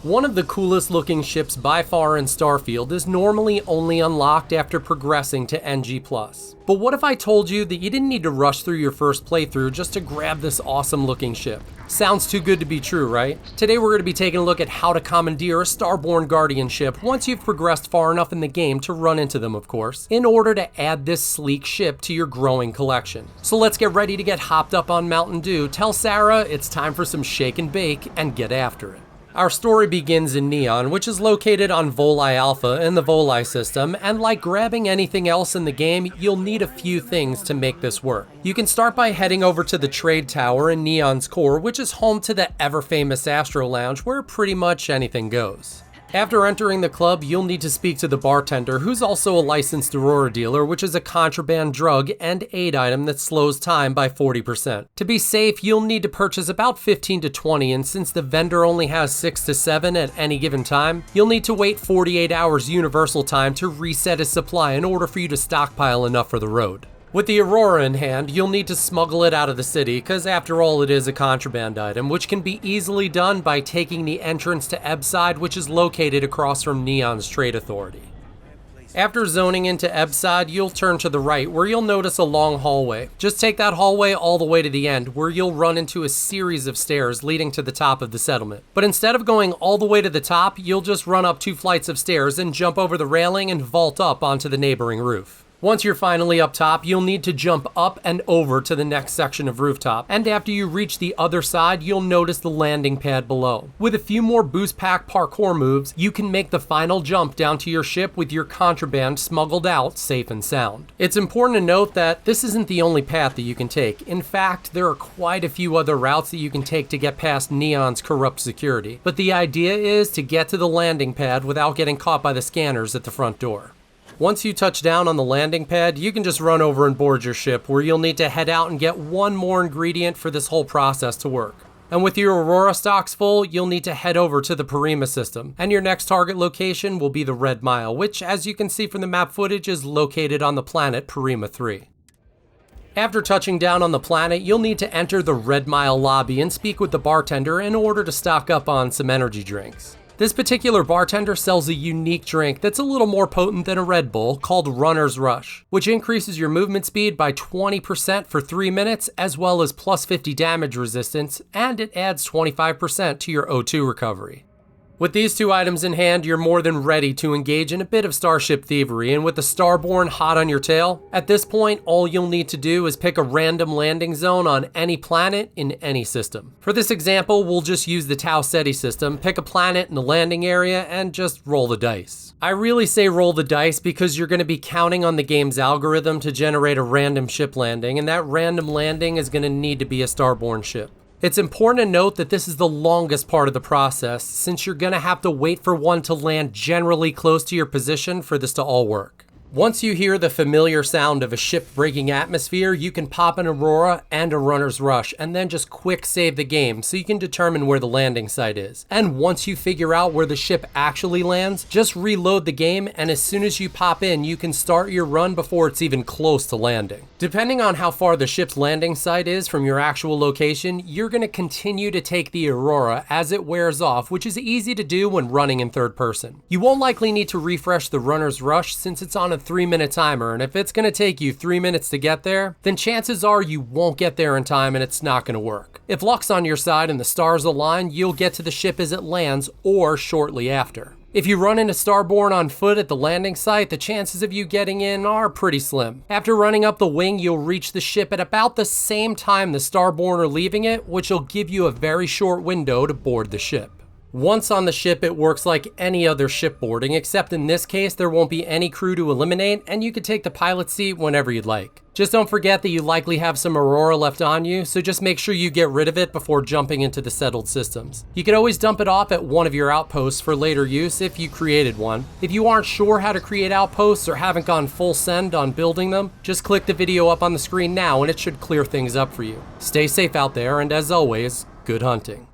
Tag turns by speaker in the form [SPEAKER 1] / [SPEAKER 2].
[SPEAKER 1] One of the coolest looking ships by far in Starfield is normally only unlocked after progressing to NG+. But what if I told you that you didn't need to rush through your first playthrough just to grab this awesome looking ship? Sounds too good to be true, right? Today we're going to be taking a look at how to commandeer a Starborn Guardian ship once you've progressed far enough in the game to run into them, of course, in order to add this sleek ship to your growing collection. So let's get ready to get hopped up on Mountain Dew, tell Sarah it's time for some shake and bake, and get after it. Our story begins in Neon, which is located on Voli Alpha in the Voli system, and like grabbing anything else in the game, you'll need a few things to make this work. You can start by heading over to the Trade Tower in Neon's core, which is home to the ever-famous Astro Lounge, where pretty much anything goes. After entering the club, you'll need to speak to the bartender, who's also a licensed Aurora dealer, which is a contraband drug and aid item that slows time by 40%. To be safe, you'll need to purchase about 15 to 20, and since the vendor only has 6 to 7 at any given time, you'll need to wait 48 hours universal time to reset his supply in order for you to stockpile enough for the road. With the Aurora in hand, you'll need to smuggle it out of the city, because after all it is a contraband item, which can be easily done by taking the entrance to Abside, which is located across from Neon's Trade Authority. After zoning into Abside, you'll turn to the right, where you'll notice a long hallway. Just take that hallway all the way to the end, where you'll run into a series of stairs leading to the top of the settlement. But instead of going all the way to the top, you'll just run up 2 flights of stairs and jump over the railing and vault up onto the neighboring roof. Once you're finally up top, you'll need to jump up and over to the next section of rooftop, and after you reach the other side, you'll notice the landing pad below. With a few more boost pack parkour moves, you can make the final jump down to your ship with your contraband smuggled out safe and sound. It's important to note that this isn't the only path that you can take. In fact, there are quite a few other routes that you can take to get past Neon's corrupt security, but the idea is to get to the landing pad without getting caught by the scanners at the front door. Once you touch down on the landing pad, you can just run over and board your ship, where you'll need to head out and get one more ingredient for this whole process to work. And with your Aurora stocks full, you'll need to head over to the Parima system, and your next target location will be the Red Mile, which, as you can see from the map footage, is located on the planet Parima 3. After touching down on the planet, you'll need to enter the Red Mile lobby and speak with the bartender in order to stock up on some energy drinks. This particular bartender sells a unique drink that's a little more potent than a Red Bull called Runner's Rush, which increases your movement speed by 20% for 3 minutes, as well as plus 50 damage resistance, and it adds 25% to your O2 recovery. With these 2 items in hand, you're more than ready to engage in a bit of starship thievery, and with the Starborn hot on your tail, at this point, all you'll need to do is pick a random landing zone on any planet in any system. For this example, we'll just use the Tau Ceti system, pick a planet in the landing area, and just roll the dice. I really say roll the dice because you're going to be counting on the game's algorithm to generate a random ship landing, and that random landing is going to need to be a Starborn ship. It's important to note that this is the longest part of the process, since you're gonna have to wait for one to land generally close to your position for this to all work. Once you hear the familiar sound of a ship-breaking atmosphere, you can pop an Aurora and a Runner's Rush, and then just quick save the game so you can determine where the landing site is. And once you figure out where the ship actually lands, just reload the game, and as soon as you pop in, you can start your run before it's even close to landing. Depending on how far the ship's landing site is from your actual location, you're going to continue to take the Aurora as it wears off, which is easy to do when running in third person. You won't likely need to refresh the Runner's Rush since it's on a 3-minute timer, and if it's going to take you 3 minutes to get there, then chances are you won't get there in time and it's not going to work. If luck's on your side and the stars align, you'll get to the ship as it lands or shortly after. If you run into Starborn on foot at the landing site, the chances of you getting in are pretty slim. After running up the wing, you'll reach the ship at about the same time the Starborn are leaving it, which will give you a very short window to board the ship. Once on the ship, it works like any other shipboarding, except in this case, there won't be any crew to eliminate, and you can take the pilot seat whenever you'd like. Just don't forget that you likely have some Aurora left on you, so just make sure you get rid of it before jumping into the settled systems. You can always dump it off at one of your outposts for later use if you created one. If you aren't sure how to create outposts or haven't gone full send on building them, just click the video up on the screen now and it should clear things up for you. Stay safe out there, and as always, good hunting.